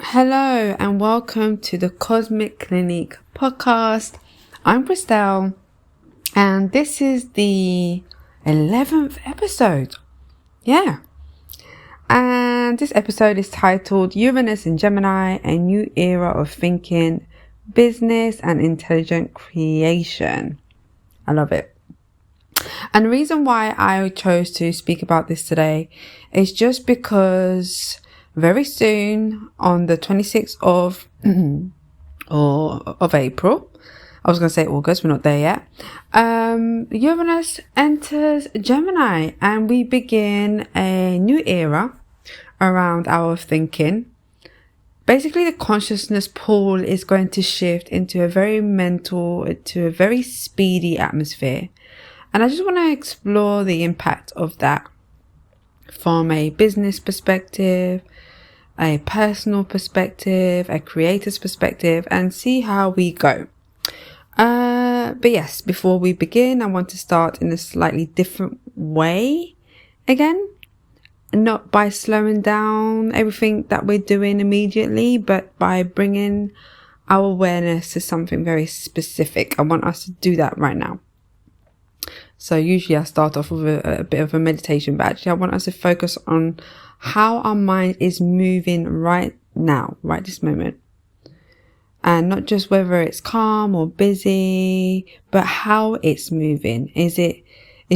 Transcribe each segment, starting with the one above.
Hello and welcome to the Cosmic Clinic podcast. I'm Christelle and this is the 11th episode. And this episode is titled Uranus in Gemini, a new era of thinking, business and intelligent creation. I love it. And the reason why I chose to speak about this today is just because very soon, on the 26th of April, I was going to say August, we're not there yet, Uranus enters Gemini and we begin a new era around our thinking. Basically, the consciousness pool is going to shift into a very speedy atmosphere. And I just want to explore the impact of that from a business perspective, a personal perspective, a creator's perspective, and see how we go. But yes, before we begin, I want to start in a slightly different way again. Not by slowing down everything that we're doing immediately, but by bringing our awareness to something very specific. I want us to do that right now. So usually I start off with a bit of a meditation, but actually I want us to focus on how our mind is moving right now, right this moment. And not just whether it's calm or busy, but how it's moving. Is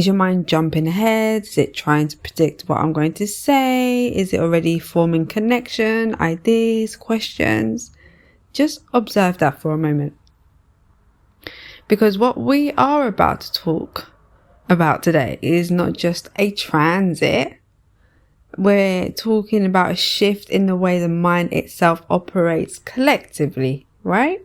your mind jumping ahead? Is it trying to predict what I'm going to say? Is it already forming connection, ideas, questions? Just observe that for a moment. Because what we are about to talk about today is not just a transit. We're talking about a shift in the way the mind itself operates collectively, right?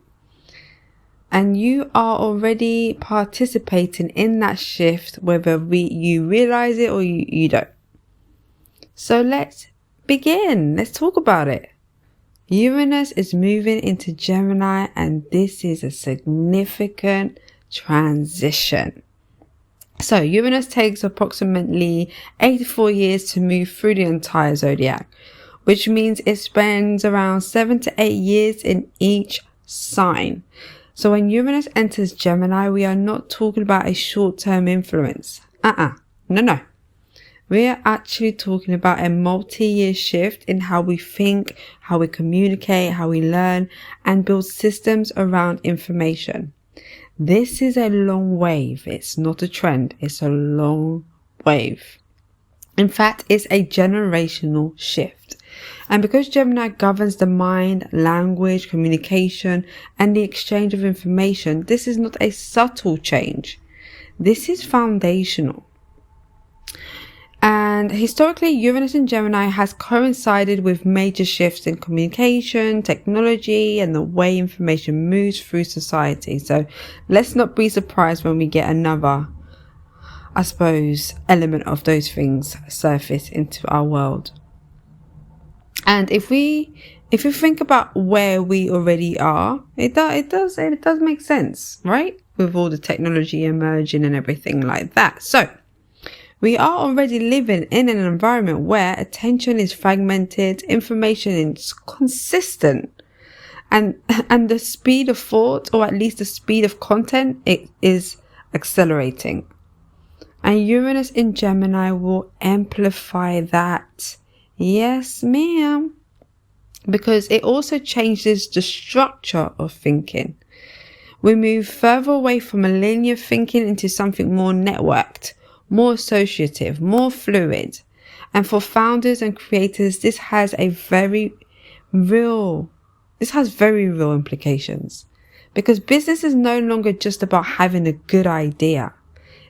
And you are already participating in that shift, whether you realize it or you don't. So let's begin. Let's talk about it. Uranus is moving into Gemini, and this is a significant transition. So Uranus takes approximately 84 years to move through the entire zodiac, which means it spends around 7 to 8 years in each sign. So when Uranus enters Gemini, we are not talking about a short-term influence. No. We are actually talking about a multi-year shift in how we think, how we communicate, how we learn, and build systems around information. This is a long wave. It's not a trend. It's a long wave. In fact, it's a generational shift. And because Gemini governs the mind, language, communication, and the exchange of information, this is not a subtle change. This is foundational. And historically, Uranus in Gemini has coincided with major shifts in communication, technology, and the way information moves through society. So let's not be surprised when we get another, element of those things surface into our world. And if we think about where we already are, it does make sense, right? With all the technology emerging and everything like that. So we are already living in an environment where attention is fragmented, information is consistent, and the speed of thought, or at least the speed of content, it is accelerating. And Uranus in Gemini will amplify that. Yes, ma'am. Because it also changes the structure of thinking. We move further away from a linear thinking into something more networked, more associative, more fluid. And for founders and creators, this has very real implications. Because business is no longer just about having a good idea.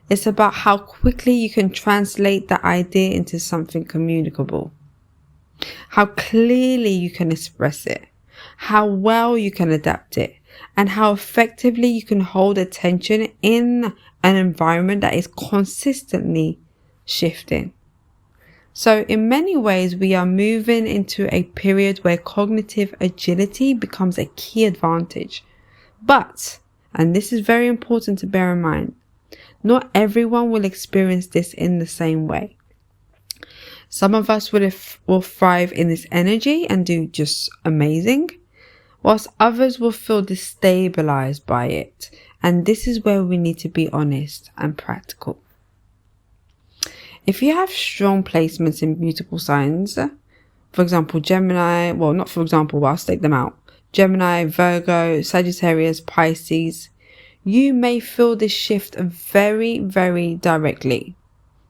It's about how quickly you can translate that idea into something communicable. How clearly you can express it. How well you can adapt it. And how effectively you can hold attention in an environment that is consistently shifting. So in many ways, we are moving into a period where cognitive agility becomes a key advantage. But, and this is very important to bear in mind, not everyone will experience this in the same way. Some of us will thrive in this energy and do just amazing, whilst others will feel destabilized by it. And this is where we need to be honest and practical. If you have strong placements in mutable signs, for example, Gemini, well, not for example, but I'll state them out. Gemini, Virgo, Sagittarius, Pisces, you may feel this shift very, very directly.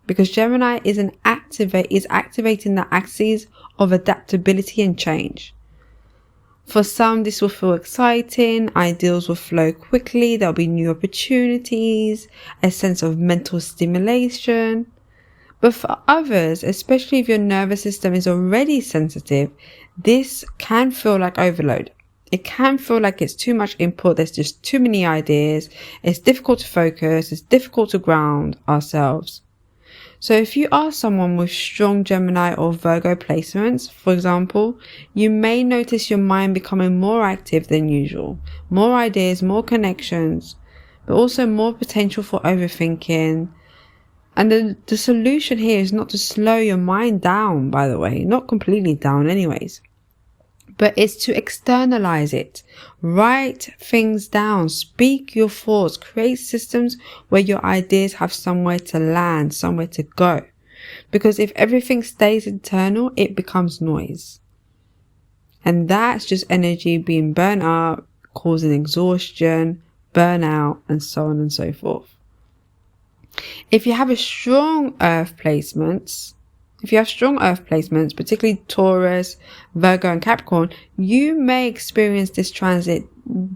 Because Gemini is activating the axis of adaptability and change. For some, this will feel exciting. Ideals will flow quickly. There'll be new opportunities, a sense of mental stimulation. But for others, especially if your nervous system is already sensitive, this can feel like overload. It can feel like it's too much input. There's just too many ideas. It's difficult to focus. It's difficult to ground ourselves. So if you are someone with strong Gemini or Virgo placements, for example, you may notice your mind becoming more active than usual. More ideas, more connections, but also more potential for overthinking. And the solution here is not to slow your mind down, by the way, not completely down anyways, but it's to externalize it. Write things down, speak your thoughts, create systems where your ideas have somewhere to land, somewhere to go. Because if everything stays internal, it becomes noise. And that's just energy being burnt up, causing exhaustion, burnout, and so on and so forth. If you have strong earth placements, particularly Taurus, Virgo and Capricorn, you may experience this transit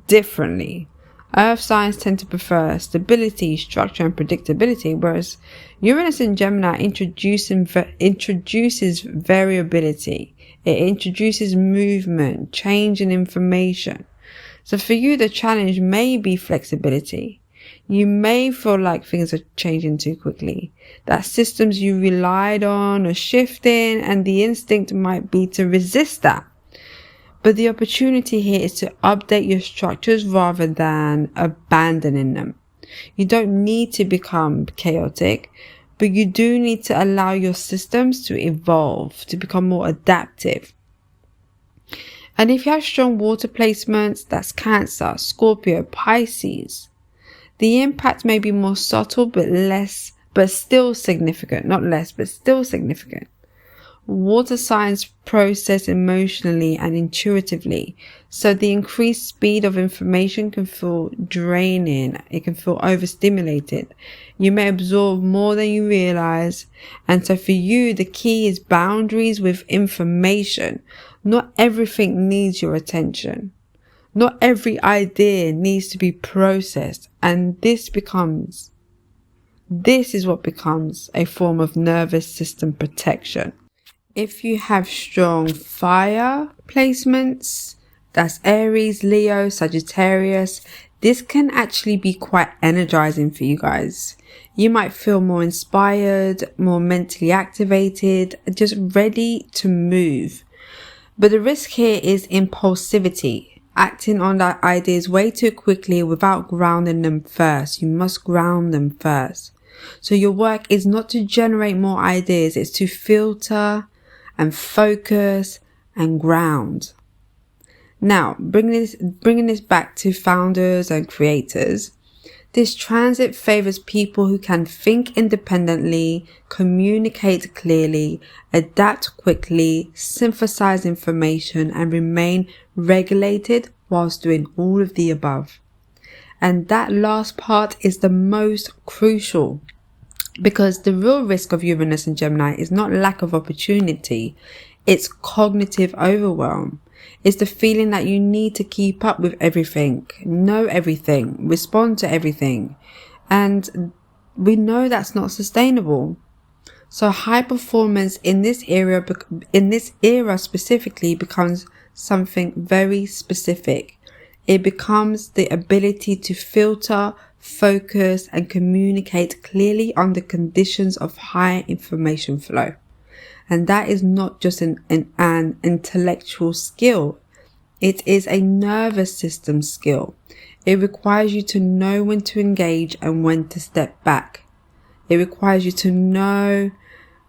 differently. Earth signs tend to prefer stability, structure and predictability, whereas Uranus in Gemini introduces variability. It introduces movement, change and information. So for you, the challenge may be flexibility. You may feel like things are changing too quickly, that systems you relied on are shifting, and the instinct might be to resist that. But the opportunity here is to update your structures rather than abandoning them. You don't need to become chaotic, but you do need to allow your systems to evolve, to become more adaptive. And if you have strong water placements, that's Cancer, Scorpio, Pisces, the impact may be more subtle but still significant. Not less, but still significant. Water signs process emotionally and intuitively, so the increased speed of information can feel draining. It can feel overstimulated. You may absorb more than you realize, and so for you, the key is boundaries with information. Not everything needs your attention. Not every idea needs to be processed, and this is what becomes a form of nervous system protection. If you have strong fire placements, that's Aries, Leo, Sagittarius, this can actually be quite energizing for you guys. You might feel more inspired, more mentally activated, just ready to move. But the risk here is impulsivity. Acting on that ideas way too quickly without grounding them first. You must ground them first. So your work is not to generate more ideas, it's to filter and focus and ground. Now, bringing this back to founders and creators, this transit favors people who can think independently, communicate clearly, adapt quickly, synthesize information, and remain regulated whilst doing all of the above. And that last part is the most crucial, because the real risk of Uranus and Gemini is not lack of opportunity, it's cognitive overwhelm. It's the feeling that you need to keep up with everything, know everything, respond to everything. And we know that's not sustainable. So high performance in this era specifically becomes something very specific. It becomes the ability to filter, focus, and communicate clearly under conditions of high information flow. And that is not just an intellectual skill. It is a nervous system skill. It requires you to know when to engage and when to step back. It requires you to know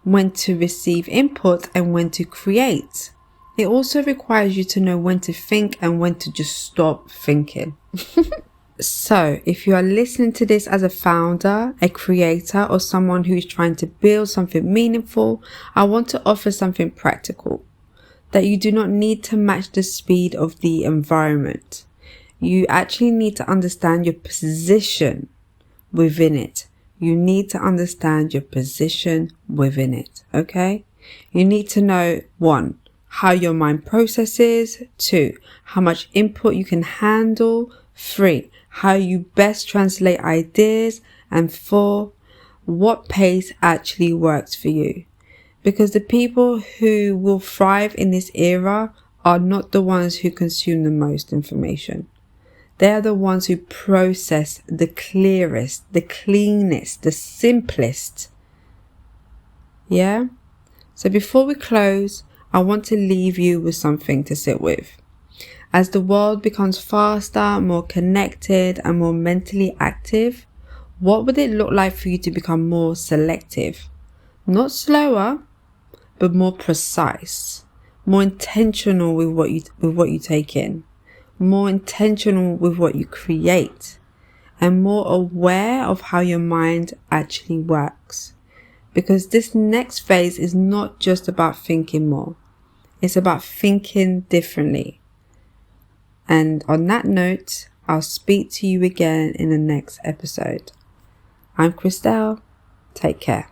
when to receive input, and when to create. It also requires you to know when to think and when to just stop thinking. So if you are listening to this as a founder, a creator, or someone who is trying to build something meaningful, I want to offer something practical. That you do not need to match the speed of the environment. You actually need to understand your position within it. You need to understand your position within it, okay? You need to know, 1, how your mind processes, 2, how much input you can handle, 3, how you best translate ideas, and 4, what pace actually works for you. Because the people who will thrive in this era are not the ones who consume the most information. They are the ones who process the clearest, the cleanest, the simplest. Yeah? So before we close, I want to leave you with something to sit with. As the world becomes faster, more connected, and more mentally active, what would it look like for you to become more selective? Not slower, but more precise, more intentional with what you take in, more intentional with what you create, and more aware of how your mind actually works. Because this next phase is not just about thinking more, it's about thinking differently. And on that note, I'll speak to you again in the next episode. I'm Christelle. Take care.